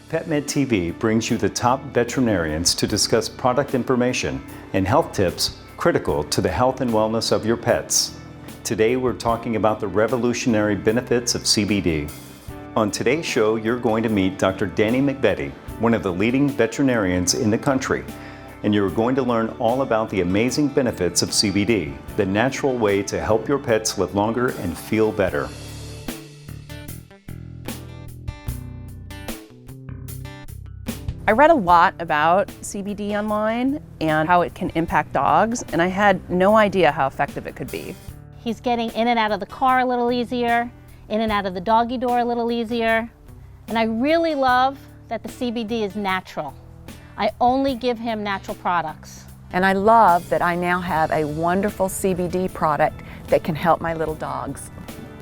PetMed TV brings you the top veterinarians to discuss product information and health tips critical to the health and wellness of your pets. Today we're talking about the revolutionary benefits of CBD. On today's show, you're going to meet Dr. Danny McVety, one of the leading veterinarians in the country, and you're going to learn all about the amazing benefits of CBD, the natural way to help your pets live longer and feel better. I read a lot about CBD online and how it can impact dogs, and I had no idea how effective it could be. He's getting in and out of the car a little easier, in and out of the doggy door a little easier. And I really love that the CBD is natural. I only give him natural products. And I love that I now have a wonderful CBD product that can help my little dogs.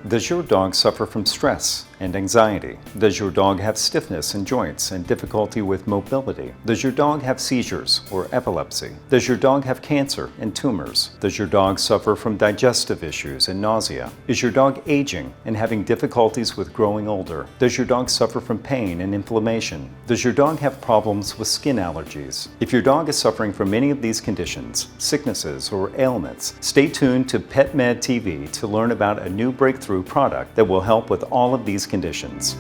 Does your dog suffer from stress and anxiety? Does your dog have stiffness in joints and difficulty with mobility? Does your dog have seizures or epilepsy? Does your dog have cancer and tumors? Does your dog suffer from digestive issues and nausea? Is your dog aging and having difficulties with growing older? Does your dog suffer from pain and inflammation? Does your dog have problems with skin allergies? If your dog is suffering from any of these conditions, sicknesses, or ailments, stay tuned to PetMed TV to learn about a new breakthrough product that will help with all of these conditions.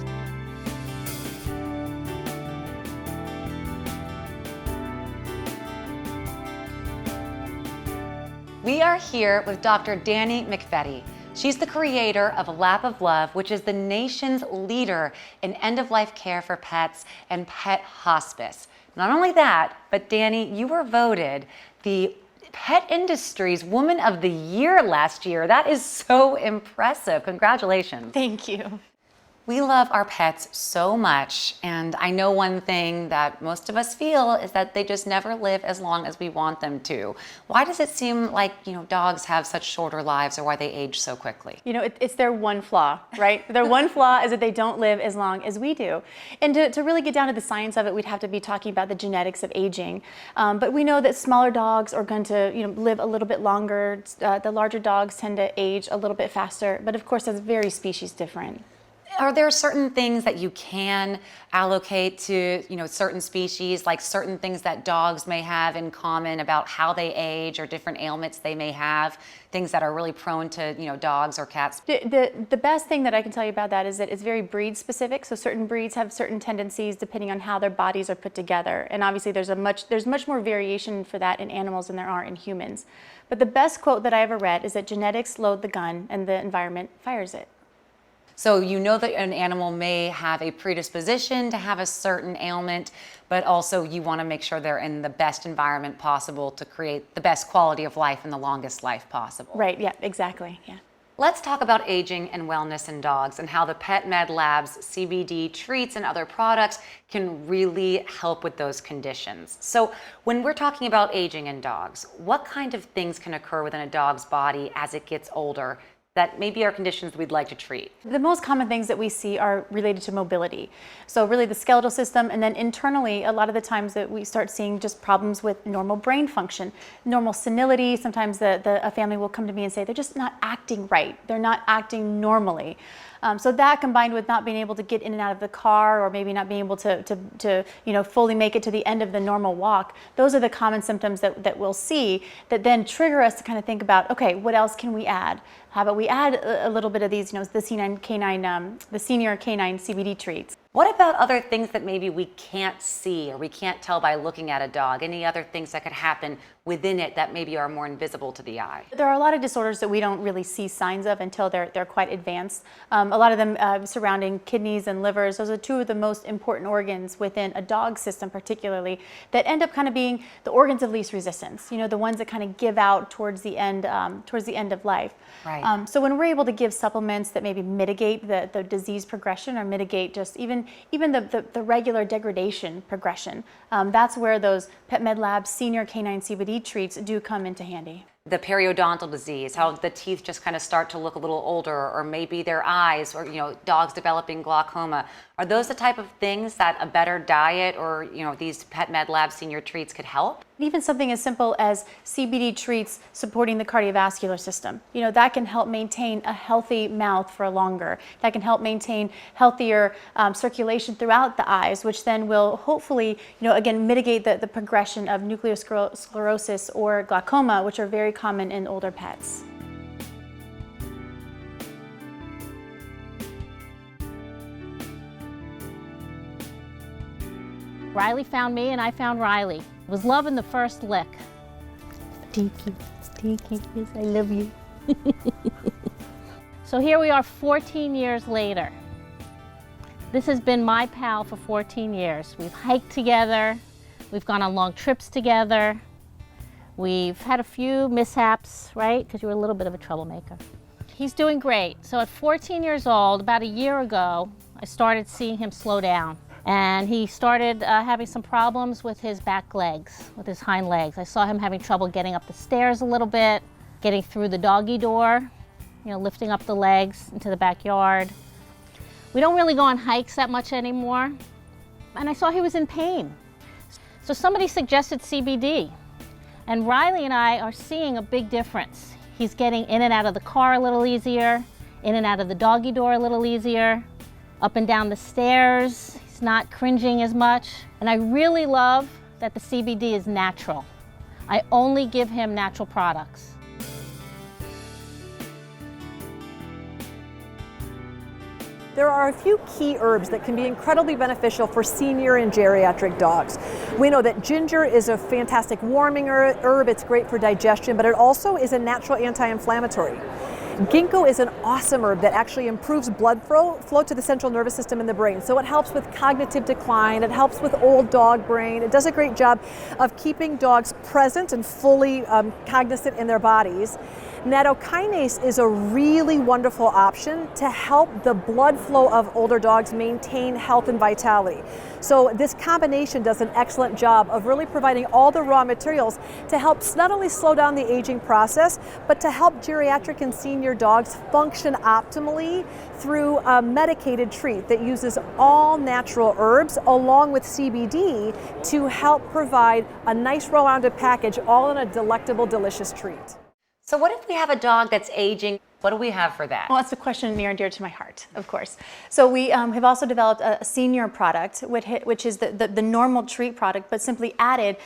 We are here with Dr. Danny McVety. She's the creator of Lap of Love, which is the nation's leader in end-of-life care for pets and pet hospice. Not only that, but Danny, you were voted the pet industry's Woman of the Year last year. That is so impressive. Congratulations. Thank you. We love our pets so much, and I know one thing that most of us feel is that they just never live as long as we want them to. Why does it seem like, dogs have such shorter lives, or why they age so quickly? It's their one flaw, right? Their one flaw is that they don't live as long as we do. And to really get down to the science of it, we'd have to be talking about the genetics of aging. But we know that smaller dogs are going to live a little bit longer. The larger dogs tend to age a little bit faster, but of course that's very species different. Are there certain things that you can allocate to, certain species, like certain things that dogs may have in common about how they age or different ailments they may have, things that are really prone to, dogs or cats? The best thing that I can tell you about that is that it's very breed specific. So certain breeds have certain tendencies depending on how their bodies are put together. And obviously there's much more variation for that in animals than there are in humans. But the best quote that I ever read is that genetics load the gun and the environment fires it. So you know that an animal may have a predisposition to have a certain ailment, but also you want to make sure they're in the best environment possible to create the best quality of life and the longest life possible. Right, yeah, exactly, yeah. Let's talk about aging and wellness in dogs and how the PetMed Labs CBD treats and other products can really help with those conditions. So when we're talking about aging in dogs, what kind of things can occur within a dog's body as it gets older that maybe are conditions we'd like to treat? The most common things that we see are related to mobility. So really the skeletal system, and then internally, a lot of the times that we start seeing just problems with normal brain function, normal senility. Sometimes a family will come to me and say, they're just not acting right. They're not acting normally. So that combined with not being able to get in and out of the car, or maybe not being able to fully make it to the end of the normal walk, those are the common symptoms that we'll see that then trigger us to kind of think about, okay, what else can we add? How about we add a little bit of these, the senior canine CBD treats. What about other things that maybe we can't see or we can't tell by looking at a dog? Any other things that could happen within it that maybe are more invisible to the eye? There are a lot of disorders that we don't really see signs of until they're quite advanced. A lot of them surrounding kidneys and livers. Those are two of the most important organs within a dog system particularly that end up kind of being the organs of least resistance, the ones that kind of give out towards the end of life. Right. So when we're able to give supplements that maybe mitigate the disease progression or mitigate just even the regular degradation progression, that's where those PetMed Labs Senior Canine CBD treats do come into handy. the periodontal disease, how the teeth just kind of start to look a little older, or maybe their eyes, or dogs developing glaucoma. Are those the type of things that a better diet or these PetMed Senior Treats could help? Even something as simple as CBD treats supporting the cardiovascular system. That can help maintain a healthy mouth for longer. That can help maintain healthier circulation throughout the eyes, which then will hopefully, again, mitigate the progression of nuclear sclerosis or glaucoma, which are very common in older pets. Riley found me and I found Riley. It was love in the first lick. Stinky, yes, I love you. So here we are 14 years later. This has been my pal for 14 years. We've hiked together, we've gone on long trips together, we've had a few mishaps, right? Because you were a little bit of a troublemaker. He's doing great. So at 14 years old, about a year ago, I started seeing him slow down. And he started having some problems with his back legs, with his hind legs. I saw him having trouble getting up the stairs a little bit, getting through the doggy door, lifting up the legs into the backyard. We don't really go on hikes that much anymore. And I saw he was in pain. So somebody suggested CBD. And Riley and I are seeing a big difference. He's getting in and out of the car a little easier, in and out of the doggy door a little easier, up and down the stairs. He's not cringing as much. And I really love that the CBD is natural. I only give him natural products. There are a few key herbs that can be incredibly beneficial for senior and geriatric dogs. We know that ginger is a fantastic warming herb. It's great for digestion, but it also is a natural anti-inflammatory. Ginkgo is an awesome herb that actually improves blood flow to the central nervous system in the brain. So it helps with cognitive decline, it helps with old dog brain. It does a great job of keeping dogs present and fully cognizant in their bodies. Nattokinase is a really wonderful option to help the blood flow of older dogs maintain health and vitality. So this combination does an excellent job of really providing all the raw materials to help not only slow down the aging process, but to help geriatric and senior dogs function optimally through a medicated treat that uses all natural herbs along with CBD to help provide a nice well-rounded package, all in a delectable, delicious treat. So what if we have a dog that's aging? What do we have for that? Well, that's a question near and dear to my heart, of course. So we have also developed a senior product, which is the normal treat product, but simply added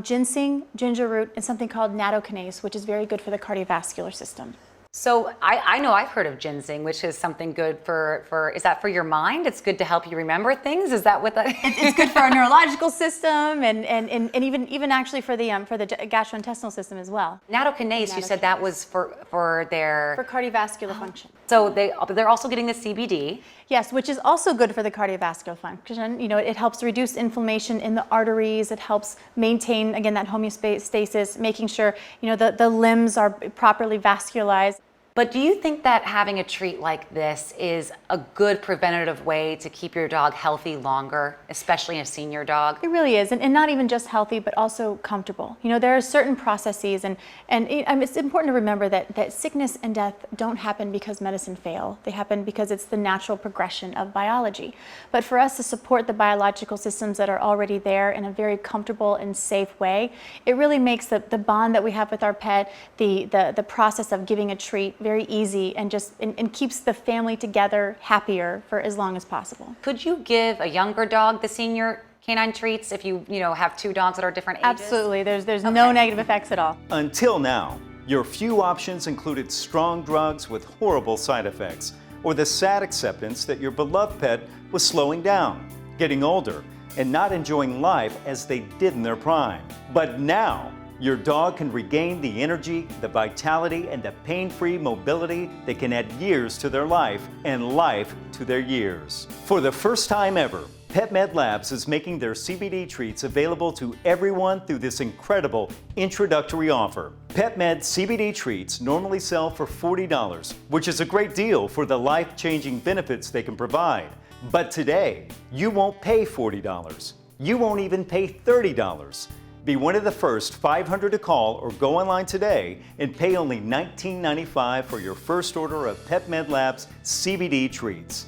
ginseng, ginger root, and something called nattokinase, which is very good for the cardiovascular system. So I know I've heard of ginseng, which is something good for, is that for your mind? It's good to help you remember things? Is that what that? It's good for our neurological system and even actually for the gastrointestinal system as well. Nattokinase, you said that was for their... For cardiovascular function. So they're also getting the CBD. Yes, which is also good for the cardiovascular function. It helps reduce inflammation in the arteries. It helps maintain, again, that homeostasis, making sure, the limbs are properly vascularized. But do you think that having a treat like this is a good preventative way to keep your dog healthy longer, especially a senior dog? It really is, and not even just healthy, but also comfortable. There are certain processes, and it's important to remember that sickness and death don't happen because medicine fails. They happen because it's the natural progression of biology. But for us to support the biological systems that are already there in a very comfortable and safe way, it really makes the bond that we have with our pet, the process of giving a treat, very easy and keeps the family together happier for as long as possible. Could you give a younger dog the senior canine treats if you have two dogs that are different ages? Absolutely. There's no negative effects at all. Until now, your few options included strong drugs with horrible side effects, or the sad acceptance that your beloved pet was slowing down, getting older, and not enjoying life as they did in their prime. But now, your dog can regain the energy, the vitality, and the pain-free mobility that can add years to their life and life to their years. For the first time ever, PetMed Labs is making their CBD treats available to everyone through this incredible introductory offer. PetMed CBD treats normally sell for $40, which is a great deal for the life-changing benefits they can provide. But today, you won't pay $40. You won't even pay $30. Be one of the first 500 to call or go online today and pay only $19.95 for your first order of PetMed Labs CBD treats.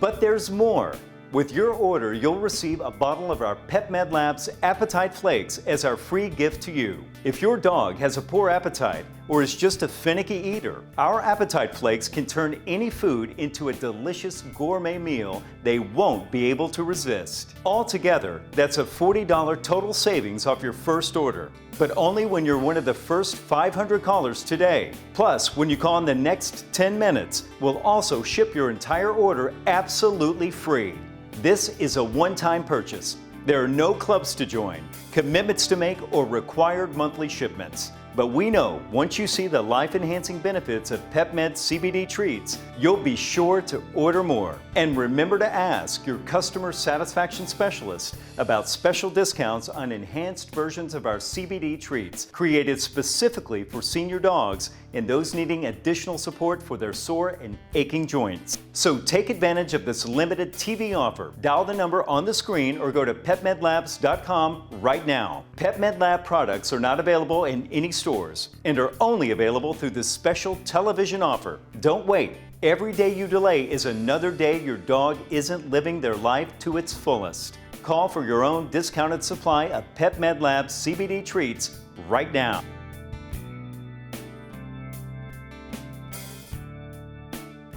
But there's more. With your order, you'll receive a bottle of our PetMed Labs Appetite Flakes as our free gift to you. If your dog has a poor appetite or is just a finicky eater, our Appetite Flakes can turn any food into a delicious gourmet meal they won't be able to resist. Altogether, that's a $40 total savings off your first order, but only when you're one of the first 500 callers today. Plus, when you call in the next 10 minutes, we'll also ship your entire order absolutely free. This is a one-time purchase. There are no clubs to join, commitments to make, or required monthly shipments. But we know once you see the life-enhancing benefits of PetMed CBD treats, you'll be sure to order more. And remember to ask your customer satisfaction specialist about special discounts on enhanced versions of our CBD treats, created specifically for senior dogs and those needing additional support for their sore and aching joints. So take advantage of this limited TV offer. Dial the number on the screen or go to PetMedLabs.com right now. PetMed Lab products are not available in any stores and are only available through this special television offer. Don't wait. Every day you delay is another day your dog isn't living their life to its fullest. Call for your own discounted supply of PetMed Labs CBD treats right now.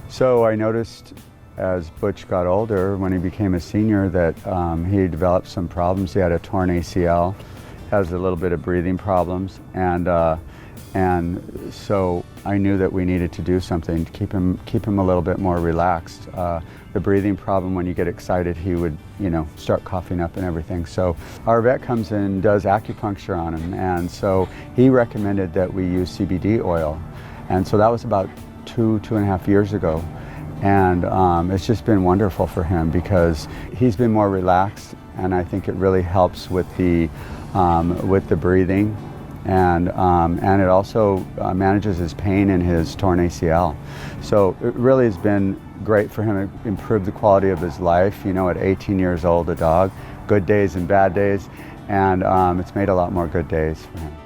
So I noticed as Butch got older, when he became a senior, that he developed some problems. He had a torn ACL, has a little bit of breathing problems, and so I knew that we needed to do something to keep him a little bit more relaxed. The breathing problem, when you get excited, he would, start coughing up and everything. So our vet comes in and does acupuncture on him, and so he recommended that we use CBD oil, and so that was about 2.5 years ago, and it's just been wonderful for him because he's been more relaxed, and I think it really helps with the breathing, and it also manages his pain in his torn ACL. So it really has been great for him. It improved the quality of his life. At 18 years old, a dog, good days and bad days, and it's made a lot more good days for him.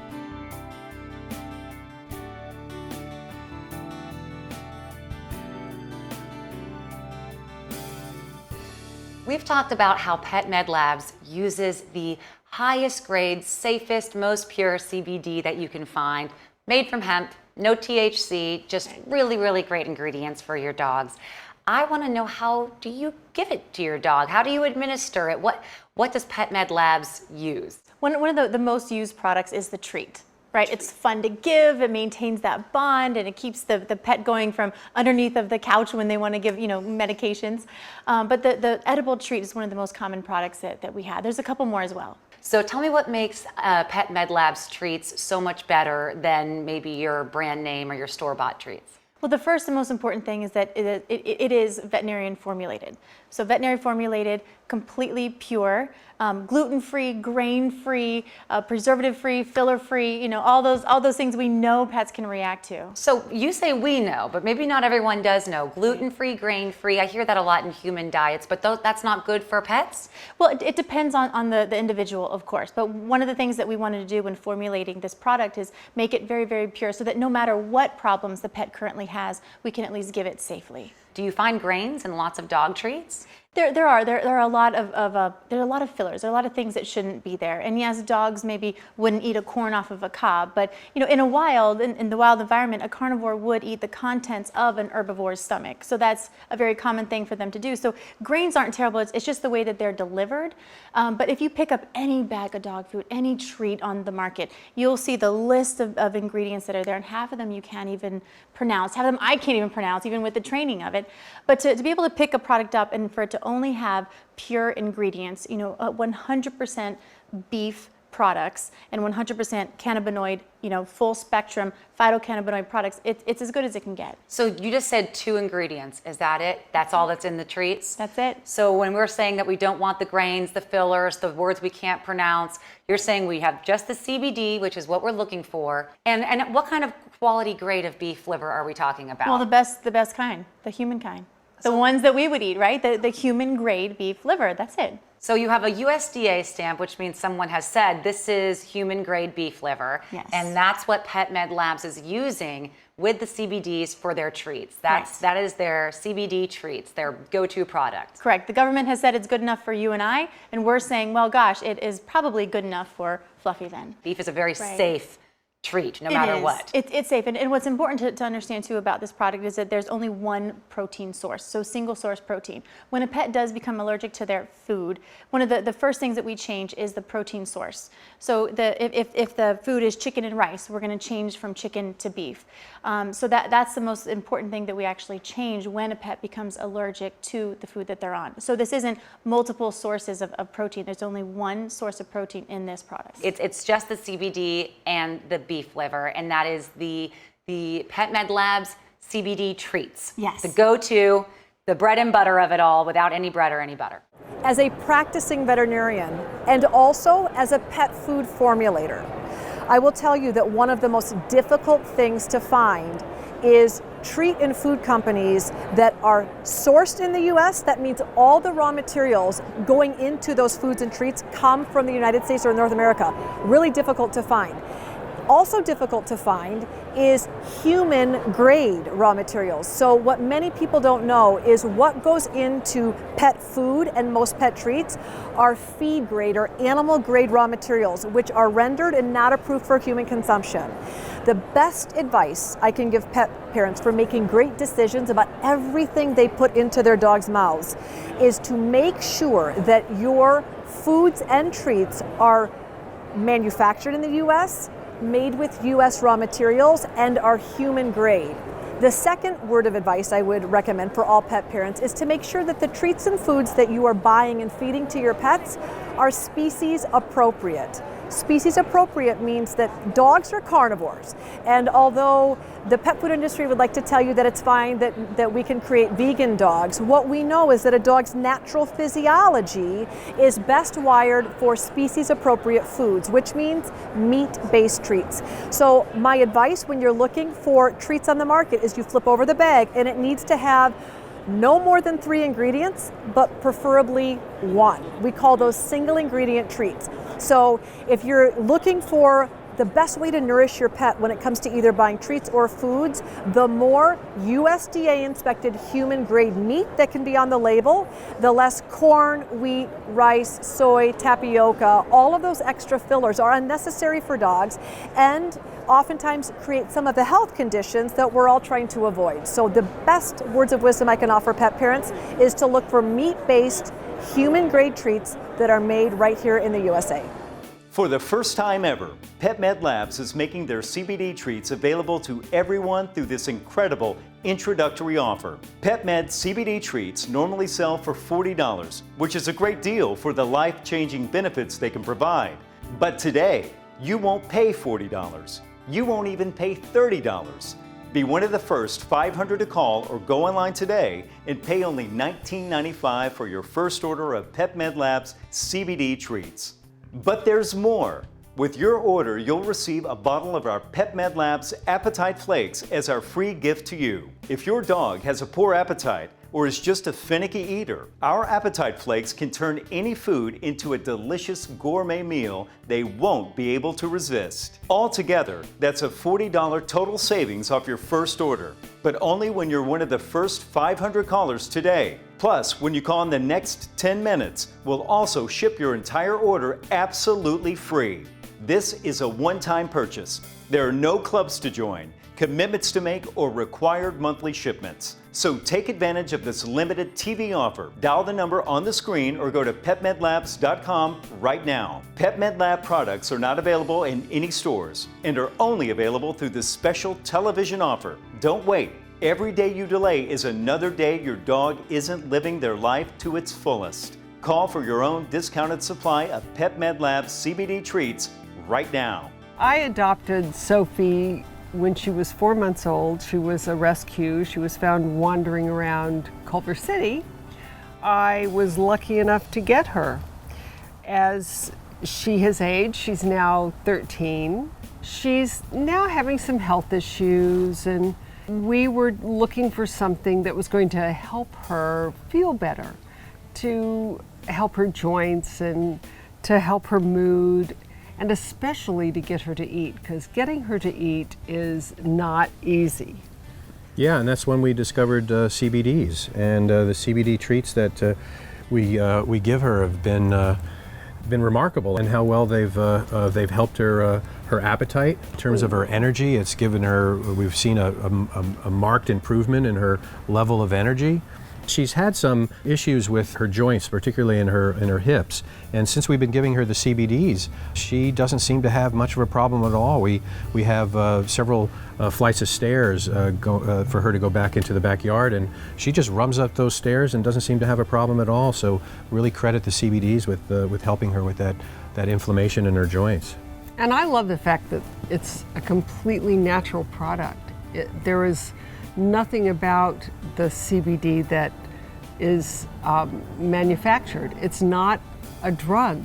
We've talked about how PetMed Labs uses the highest grade, safest, most pure CBD that you can find, made from hemp, no THC, just really, really great ingredients for your dogs. I want to know, how do you give it to your dog? How do you administer it? What does PetMed Labs use? One of the most used products is the treat. Right, it's fun to give, it maintains that bond, and it keeps the pet going from underneath of the couch when they want to give, medications. But the edible treat is one of the most common products that we have. There's a couple more as well. So tell me what makes PetMed Labs treats so much better than maybe your brand name or your store-bought treats? Well, the first and most important thing is that it is veterinarian formulated. So veterinary formulated, completely pure, gluten-free, grain-free, preservative-free, filler-free, all those things we know pets can react to. So you say we know, but maybe not everyone does know. Gluten-free, grain-free, I hear that a lot in human diets, but that's not good for pets? Well, it depends on the individual, of course. But one of the things that we wanted to do when formulating this product is make it very, very pure so that no matter what problems the pet currently has, we can at least give it safely. Do you find grains in lots of dog treats? There are a lot of fillers. There are a lot of things that shouldn't be there. And yes, dogs maybe wouldn't eat a corn off of a cob, but in the wild environment, a carnivore would eat the contents of an herbivore's stomach. So that's a very common thing for them to do. So grains aren't terrible. It's just the way that they're delivered. But if you pick up any bag of dog food, any treat on the market, you'll see the list of ingredients that are there, and half of them you can't even pronounce. Half of them I can't even pronounce, even with the training of it. But to be able to pick a product up and for it to only have pure ingredients, 100% beef products and 100% cannabinoid, full spectrum phytocannabinoid products, it's as good as it can get. So you just said 2 ingredients. Is that it? That's all that's in the treats? That's it. So when we're saying that we don't want the grains, the fillers, the words we can't pronounce, you're saying we have just the CBD, which is what we're looking for. And what kind of quality grade of beef liver are we talking about? Well, the best kind, the human kind. The ones that we would eat, right? The human grade beef liver, that's it. So you have a USDA stamp, which means someone has said this is human grade beef liver. Yes. And that's what PetMed Labs is using with the CBDs for their treats. That is their CBD treats, their go-to product. Correct. The government has said it's good enough for you and I, and we're saying, well, gosh, it is probably good enough for Fluffy then. Beef is a very safe treat, no matter what. It's safe. And what's important to understand too about this product is that there's only one protein source, so single source protein. When a pet does become allergic to their food, one of the first things that we change is the protein source. So if the food is chicken and rice, we're going to change from chicken to beef. So that's the most important thing that we actually change when a pet becomes allergic to the food that they're on. So this isn't multiple sources of protein. There's only one source of protein in this product. It's just the CBD and the beef liver, and that is the PetMed Labs CBD treats. Yes. The go-to, the bread and butter of it all, without any bread or any butter. As a practicing veterinarian and also as a pet food formulator, I will tell you that one of the most difficult things to find is treat and food companies that are sourced in the US. That means all the raw materials going into those foods and treats come from the United States or North America. Really difficult to find. Also difficult to find is human grade raw materials. So what many people don't know is what goes into pet food and most pet treats are feed grade or animal grade raw materials, which are rendered and not approved for human consumption. The best advice I can give pet parents for making great decisions about everything they put into their dog's mouths is to make sure that your foods and treats are manufactured in the US, made with US raw materials, and are human grade. The second word of advice I would recommend for all pet parents is to make sure that the treats and foods that you are buying and feeding to your pets are species appropriate. Species appropriate means that dogs are carnivores, and although the pet food industry would like to tell you that it's fine that we can create vegan dogs, what we know is that a dog's natural physiology is best wired for species appropriate foods, which means meat-based treats. So my advice when you're looking for treats on the market is you flip over the bag and it needs to have no more than 3 ingredients, but preferably 1. We call those single ingredient treats. So if you're looking for the best way to nourish your pet when it comes to either buying treats or foods, the more USDA inspected human grade meat that can be on the label, the less corn, wheat, rice, soy, tapioca, all of those extra fillers are unnecessary for dogs and oftentimes create some of the health conditions that we're all trying to avoid. So the best words of wisdom I can offer pet parents is to look for meat-based human grade treats that are made right here in the USA. For the first time ever, PetMed Labs is making their CBD treats available to everyone through this incredible introductory offer. PetMed CBD treats normally sell for $40, which is a great deal for the life-changing benefits they can provide. But today, you won't pay $40. You won't even pay $30. Be one of the first 500 to call or go online today and pay only $19.95 for your first order of PetMed Labs CBD treats. But there's more. With your order, you'll receive a bottle of our PetMed Labs Appetite Flakes as our free gift to you. If your dog has a poor appetite or is just a finicky eater, our Appetite Flakes can turn any food into a delicious gourmet meal they won't be able to resist. Altogether, that's a $40 total savings off your first order, but only when you're one of the first 500 callers today. Plus, when you call in the next 10 minutes, we'll also ship your entire order absolutely free. This is a one-time purchase. There are no clubs to join, commitments to make, or required monthly shipments. So take advantage of this limited TV offer. Dial the number on the screen or go to PetMedLabs.com right now. PetMed Lab products are not available in any stores and are only available through this special television offer. Don't wait. Every day you delay is another day your dog isn't living their life to its fullest. Call for your own discounted supply of PetMed Labs CBD treats right now. I adopted Sophie when she was 4 months old. She was a rescue. She was found wandering around Culver City. I was lucky enough to get her. As she has aged, she's now 13. She's now having some health issues, and we were looking for something that was going to help her feel better, to help her joints and to help her mood, and especially to get her to eat, because getting her to eat is not easy. Yeah, and that's when we discovered CBDs, and the CBD treats that we give her have been remarkable, and how well they've helped her appetite in terms of her energy. It's given her, we've seen a marked improvement in her level of energy. She's had some issues with her joints, particularly in her hips, and since we've been giving her the CBDs, she doesn't seem to have much of a problem at all. We have several flights of stairs for her to go back into the backyard, and she just runs up those stairs and doesn't seem to have a problem at all. So really credit the CBDs with helping her with that inflammation in her joints. And I love the fact that it's a completely natural product. There is nothing about the CBD that is manufactured. It's not a drug.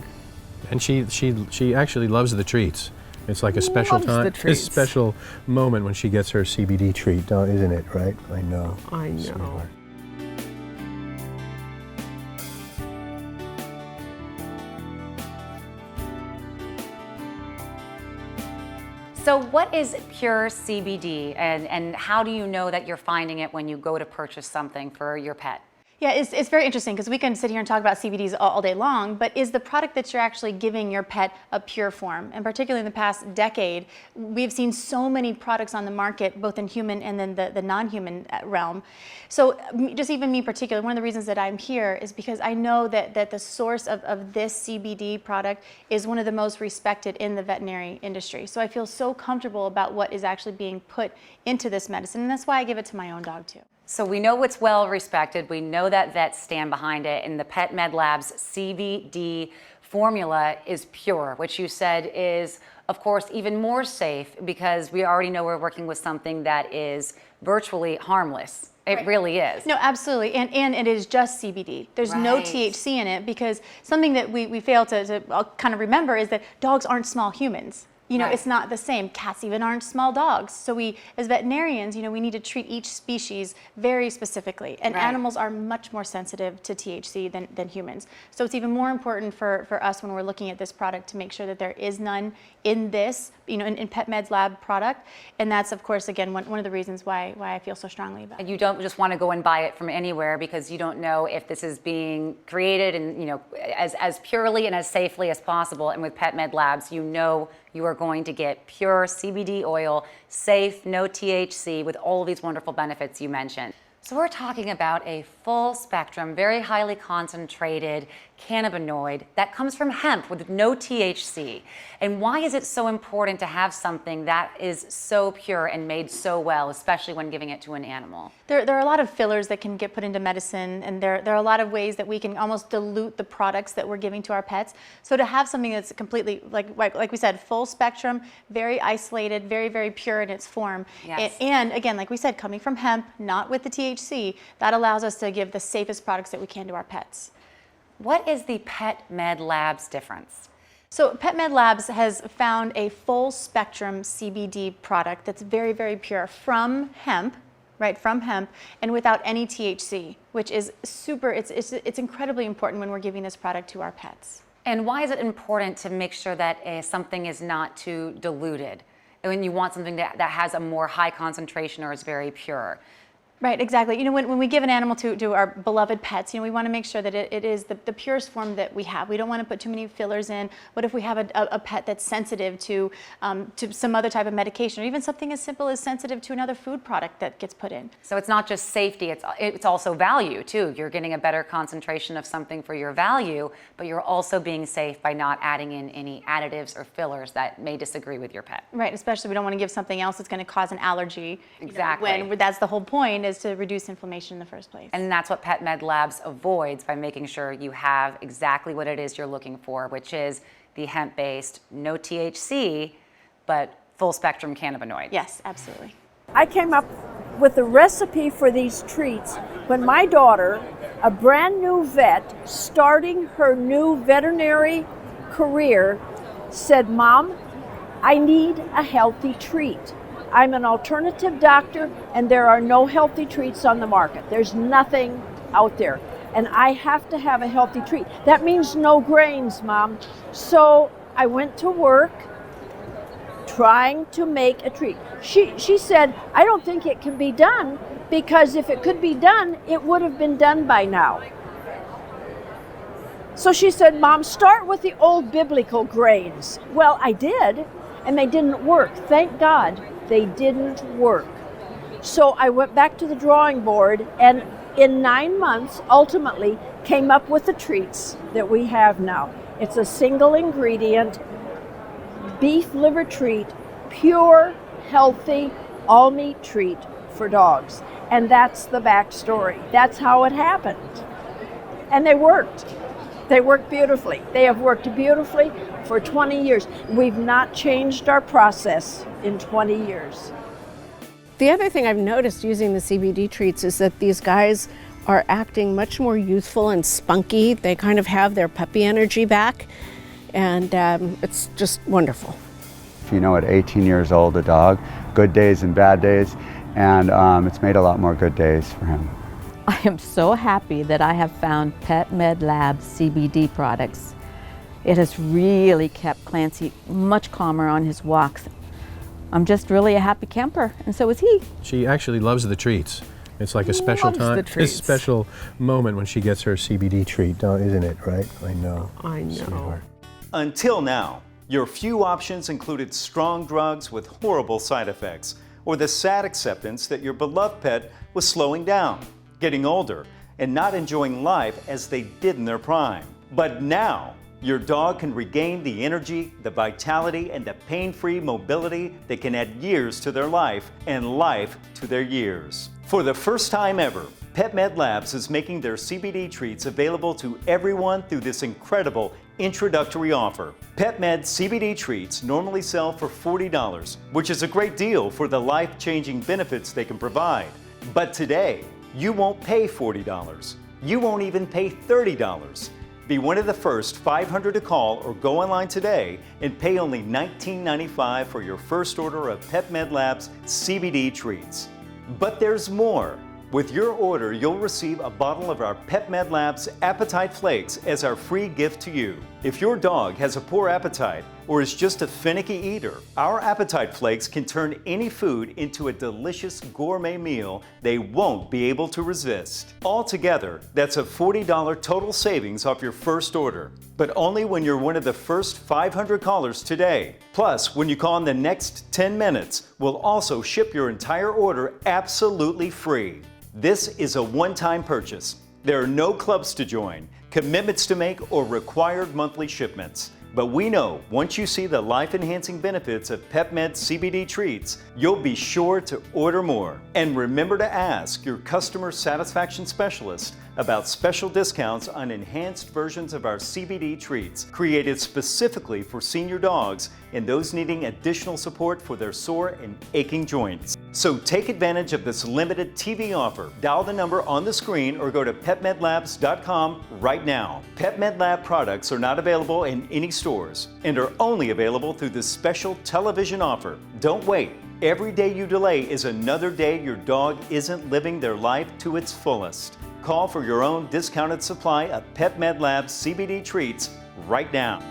And she actually loves the treats. It's like a special time, a special moment when she gets her CBD treat, isn't it? Right? I know. I know. Sweetheart. So what is pure CBD, and how do you know that you're finding it when you go to purchase something for your pet? Yeah, it's very interesting because we can sit here and talk about CBDs all day long, but is the product that you're actually giving your pet a pure form? And particularly in the past decade, we've seen so many products on the market, both in human and then the non-human realm. So just even me particularly, one of the reasons that I'm here is because I know that the source of this CBD product is one of the most respected in the veterinary industry. So I feel so comfortable about what is actually being put into this medicine, and that's why I give it to my own dog too. So we know it's well respected. We know that vets stand behind it, and the Pet Med Labs CBD formula is pure, which you said is, of course, even more safe because we already know we're working with something that is virtually harmless. It really is. No, absolutely, and it is just CBD. There's no THC in it because something that we fail to kind of remember is that dogs aren't small humans. You know, it's not the same. Cats even aren't small dogs. So we, as veterinarians, we need to treat each species very specifically. And animals are much more sensitive to THC than humans. So it's even more important for us when we're looking at this product to make sure that there is none in this, in Pet Med's lab product. And that's, of course, again, one of the reasons why I feel so strongly about it. And you don't just want to go and buy it from anywhere because you don't know if this is being created and, as purely and as safely as possible. And with Pet Med Labs, you are going to get pure CBD oil, safe, no THC, with all of these wonderful benefits you mentioned. So we're talking about a full spectrum, very highly concentrated cannabinoid that comes from hemp with no THC. And why is it so important to have something that is so pure and made so well, especially when giving it to an animal? There are a lot of fillers that can get put into medicine, and there are a lot of ways that we can almost dilute the products that we're giving to our pets. So to have something that's completely, like we said, full spectrum, very isolated, very, very pure in its form. Yes. And again, like we said, coming from hemp, not with the THC, that allows us to give the safest products that we can to our pets. What is the Pet Med Labs difference? So Pet Med Labs has found a full spectrum CBD product that's very, very pure from hemp, from hemp, and without any THC, which is it's incredibly important when we're giving this product to our pets. And why is it important to make sure that something is not too diluted when you want something that has a more high concentration or is very pure? Right, exactly. When we give an animal to our beloved pets, we want to make sure that it is the purest form that we have. We don't want to put too many fillers in. What if we have a pet that's sensitive to some other type of medication, or even something as simple as sensitive to another food product that gets put in? So it's not just safety, it's also value too. You're getting a better concentration of something for your value, but you're also being safe by not adding in any additives or fillers that may disagree with your pet. Right, especially we don't want to give something else that's going to cause an allergy. Exactly. When that's the whole point, is to reduce inflammation in the first place. And that's what Pet Med Labs avoids by making sure you have exactly what it is you're looking for, which is the hemp-based, no THC, but full-spectrum cannabinoid. Yes, absolutely. I came up with the recipe for these treats when my daughter, a brand new vet, starting her new veterinary career, said, "Mom, I need a healthy treat. I'm an alternative doctor, and there are no healthy treats on the market. There's nothing out there. and I have to have a healthy treat. That means no grains, Mom. So I went to work trying to make a treat. She said, I don't think it can be done, because if it could be done, it would have been done by now. So she said, Mom, start with the old biblical grains. Well, I did, and they didn't work. Thank God they didn't work. So I went back to the drawing board, and in 9 months, ultimately came up with the treats that we have now. It's a single ingredient beef liver treat, pure, healthy, all meat treat for dogs. And that's the backstory. That's how it happened. And they worked. They worked beautifully. They have worked beautifully for 20 years. We've not changed our process in 20 years. The other thing I've noticed using the CBD treats is that these guys are acting much more youthful and spunky. They kind of have their puppy energy back, and it's just wonderful. You know, at 18 years old, a dog, good days and bad days, and it's made a lot more good days for him. I am so happy that I have found PetMed Labs CBD products. It has really kept Clancy much calmer on his walks. I'm just really a happy camper, and so is he. She actually loves the treats. It's like a special time, a special moment when she gets her CBD treat, isn't it, right? I know. I know. Sweetheart. Until now, your few options included strong drugs with horrible side effects, or the sad acceptance that your beloved pet was slowing down, getting older, and not enjoying life as they did in their prime. But now, your dog can regain the energy, the vitality, and the pain-free mobility that can add years to their life and life to their years. For the first time ever, PetMed Labs is making their CBD treats available to everyone through this incredible introductory offer. PetMed CBD treats normally sell for $40, which is a great deal for the life-changing benefits they can provide. But today, you won't pay $40. You won't even pay $30. Be one of the first 500 to call or go online today and pay only $19.95 for your first order of PetMed Labs CBD treats. But there's more. With your order, you'll receive a bottle of our PetMed Labs Appetite Flakes as our free gift to you. If your dog has a poor appetite or is just a finicky eater, our Appetite Flakes can turn any food into a delicious gourmet meal they won't be able to resist. Altogether, that's a $40 total savings off your first order, but only when you're one of the first 500 callers today. Plus, when you call in the next 10 minutes, we'll also ship your entire order absolutely free. This is a one-time purchase. There are no clubs to join, commitments to make, or required monthly shipments. But we know once you see the life-enhancing benefits of PetMed CBD treats, you'll be sure to order more. And remember to ask your customer satisfaction specialist about special discounts on enhanced versions of our CBD treats, created specifically for senior dogs and those needing additional support for their sore and aching joints. So take advantage of this limited TV offer. Dial the number on the screen or go to PetMedLabs.com right now. PetMed Lab products are not available in any stores and are only available through this special television offer. Don't wait. Every day you delay is another day your dog isn't living their life to its fullest. Call for your own discounted supply of PetMed Labs CBD treats right now.